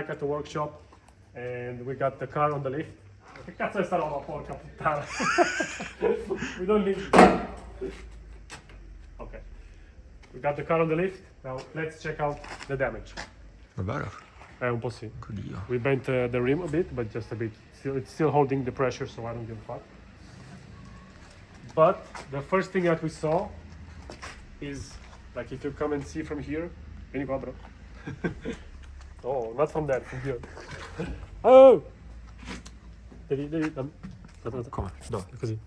back at the workshop and we got the car on the lift. Che cazzo è sta roba, porca puttana? We don't need it. Okay. We got the car on the lift. Now let's check out the damage. Davvero? Un po' sì. Oddio. We bent the rim a bit, but just a bit. It's still holding the pressure, so I don't give a fuck. But the first thing that we saw is, like, if you come and see from here, vieni qua, bro. Oh, not from there, from here. Oh! Devi, Come? no, così.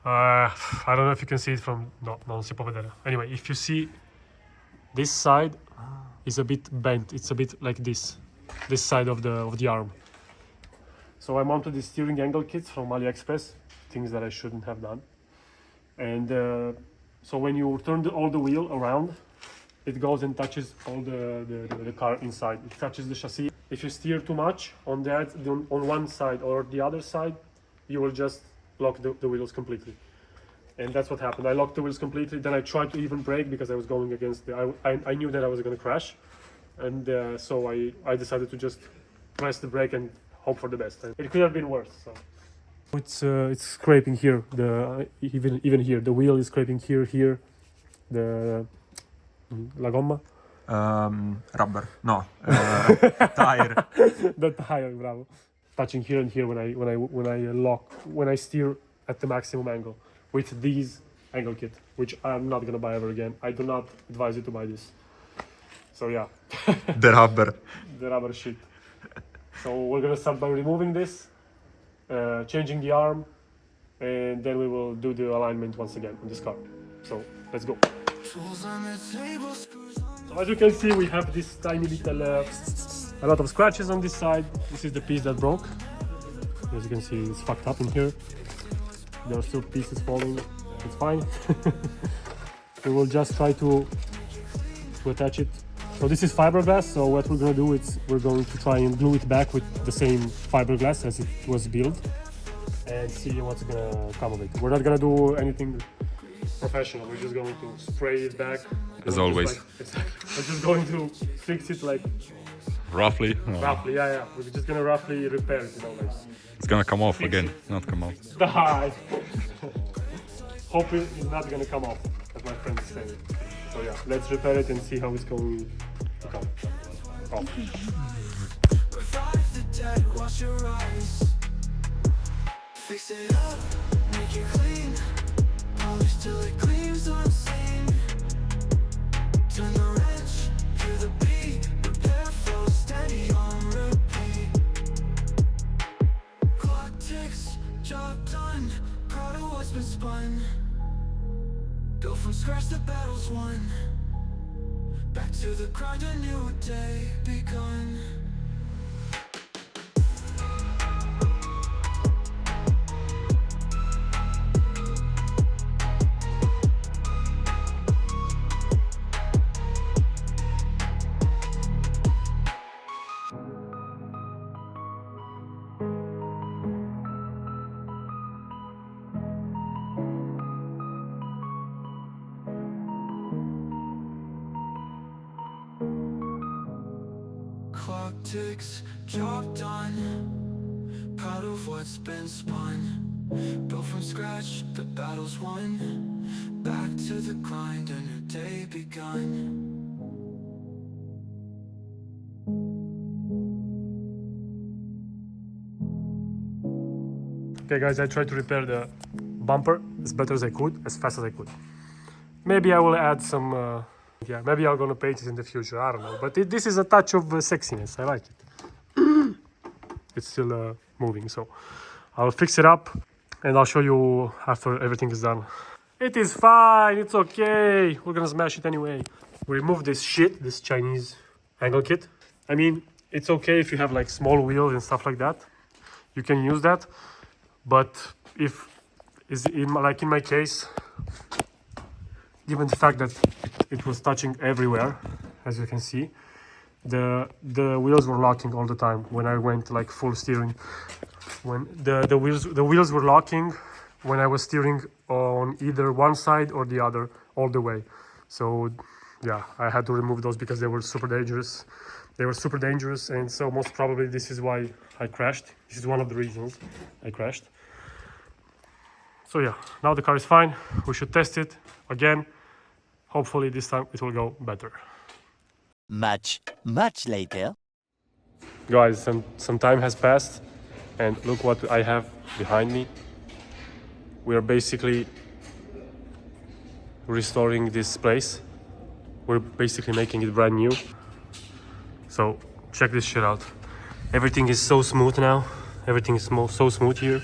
I don't know if you can see it from, no, non si può vedere. Anyway, if you see this side is a bit bent, it's a bit like this side of the arm. So I mounted the steering angle kits from AliExpress, things that I shouldn't have done. And so when you turn all the wheel around, it goes and touches all the car inside. It touches the chassis. If you steer too much on one side or the other side, you will just lock the wheels completely. And that's what happened. I locked the wheels completely. Then I tried to even brake because I was going against I knew that I was going to crash. And so I decided to just press the brake and hope for the best. And it could have been worse. So. It's scraping here. Even here, the wheel is scraping here. La gomma? Rubber. No. Tire. The tire, bravo. Touching here and here when I steer at the maximum angle with these angle kit, which I'm not gonna buy ever again. I do not advise you to buy this. So yeah. The rubber. The rubber shit. So we're gonna start by removing this, changing the arm, and then we will do the alignment once again on this car. So let's go. So as you can see, we have this tiny little, a lot of scratches on this side. This is the piece that broke. As you can see, it's fucked up in here. There are still pieces falling. It's fine. We will just try to attach it. So this is fiberglass. So what we're gonna do is we're going to try and glue it back with the same fiberglass as it was built, and see what's gonna come of it. We're not gonna do anything professional. We're just going to spray it back. As always. We're just going to fix it like Roughly? No. roughly, yeah. We're just gonna roughly repair it, like. It's gonna come off Fix again, it. not come out. Die. Hope it's not gonna come off, as my friend is saying. So yeah, let's repair it and see how it's going to come off. Revive the dead, wash your eyes. Fix it up, make it clean. Polish till it gleams unseen. Turn the wrench, hear the beat. Prepare for steady on repeat. Clock ticks, job done. Proud of what's been spun. Built from scratch, the battle's won. Back to the grind, a new day begun. Clock ticks, job done. Proud of what's been spun. Built from scratch, the battle's won. Back to the grind, a new day begun. Okay guys, I tried to repair the bumper as better as I could, as fast as I could. Maybe I will add some, maybe I'm gonna paint it in the future, I don't know. But this is a touch of sexiness, I like it. It's still moving, so I'll fix it up and I'll show you after everything is done. It is fine, it's okay. We're gonna smash it anyway. We removed this shit, this Chinese angle kit. I mean, it's okay if you have like small wheels and stuff like that. You can use that. But if in my case, given the fact that it was touching everywhere, as you can see, the wheels were locking all the time when I went like full steering. When the wheels were locking when I was steering on either one side or the other all the way. So yeah, I had to remove those because they were super dangerous. They were super dangerous, and so most probably this is why I crashed. This is one of the reasons I crashed. So yeah, now the car is fine. We should test it again. Hopefully this time it will go better. Much later. Guys, some time has passed, and look what I have behind me. We are basically restoring this place. We're basically making it brand new. So check this shit out. Everything is so smooth now. Everything is so smooth here.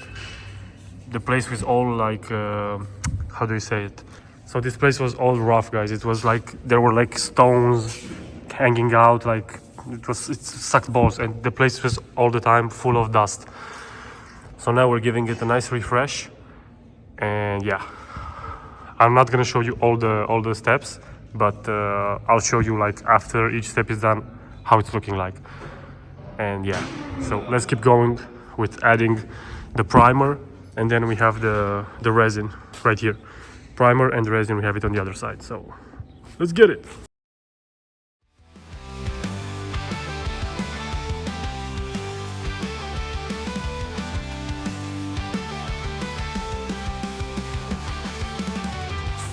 The place was all like, how do you say it? So this place was all rough, guys. It was like, there were like stones hanging out, like it sucked balls, and the place was all the time full of dust. So now we're giving it a nice refresh. And yeah, I'm not gonna show you all the steps, but I'll show you like after each step is done how it's looking like. And yeah, so let's keep going with adding the primer, and then we have the resin right here. Primer and resin, we have it on the other side. So let's get it.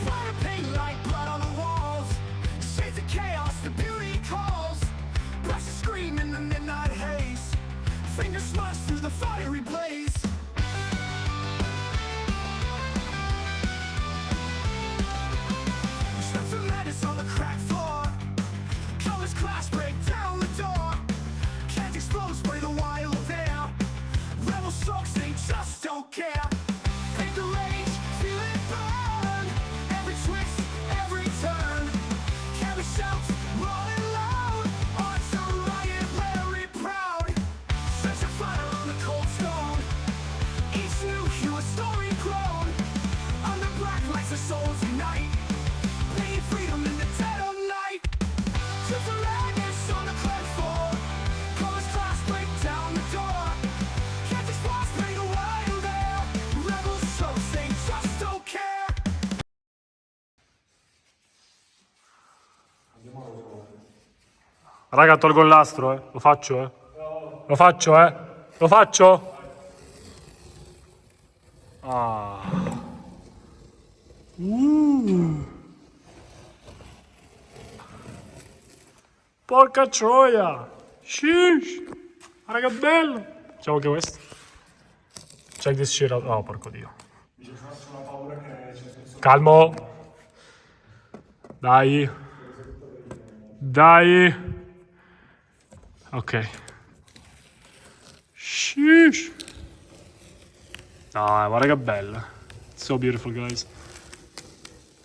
Fire paint like blood on the walls. Shades of chaos, the beauty calls. Brushes scream in the midnight haze. Fingers smudged through the fiery blaze. Strips of madness on the cracked floor. Colors clash, break down the door. Can't explode, spray the wild air. Rebel shocks, they just don't care. Take the rage, feel it burn. Every twist, every turn. Carry shouts, rolling loud. Arts a riot, very proud. Set a fire on the cold stone. Each new hue, a story grown. Under black lights, the souls unite. Pain, freedom in the dead of night. Trip for madness on the clear floor. Colors clash, break down the door. Can't explode, spray the wild air. Rebel souls, they just don't care. Raga, tolgo il nastro, Lo faccio, Lo faccio, Lo faccio? Ah. Porca troia! Sheesh! Raga, bello! Facciamo anche questo. Check this shit out. Oh, porco dio. Calmo! Dai! Dai! Ok. Sheesh! Ah, guarda che bella. It's so beautiful, guys.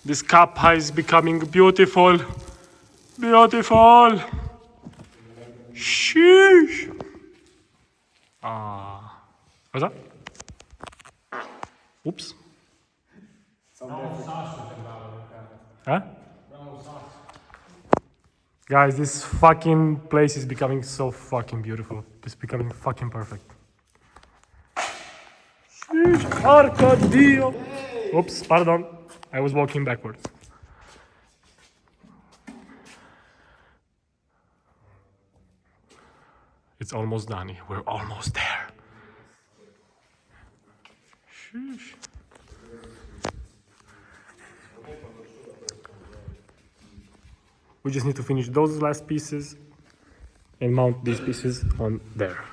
This cup is becoming beautiful. Beautiful! Sheesh! Ah. Cosa? Oops. Eh? Guys, this fucking place is becoming so fucking beautiful. It's becoming fucking perfect. Sheesh, porco dio! Oops, pardon. I was walking backwards. It's almost done. We're almost there. Sheesh. We just need to finish those last pieces and mount these pieces on there.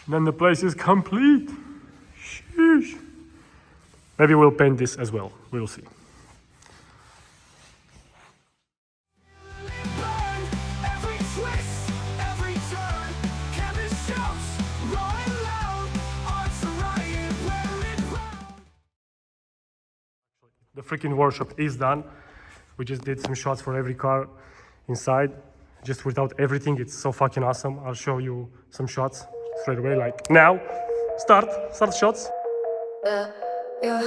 Then the place is complete. Sheesh. Maybe we'll paint this as well. We'll see. Burn, every twist, every turn. Canvas shouts, roaring loud. Arts a riot, wear it proud. The freaking workshop is done. We just did some shots for every car inside, just without everything. It's so fucking awesome. I'll show you some shots straight away, like now. Start shots. Yeah.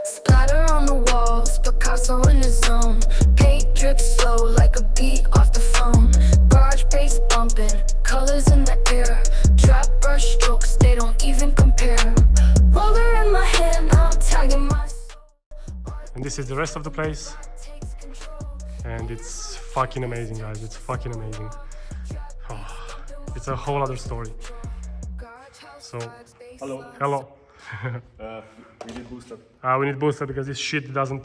Splatter on the walls, Picasso in the zone. Paint drips slow like a beat off the phone. Garage bass bumping, colors in the air. Trap brush strokes, they don't even compare. Roller in my hand, I'm tagging my soul. And this is the rest of the place. Takes control. And it's fucking amazing, guys. It's fucking amazing. Oh, it's a whole other story. So, hello. We need booster. We need booster because this shit doesn't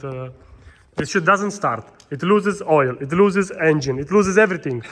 start. It loses oil, it loses engine, it loses everything.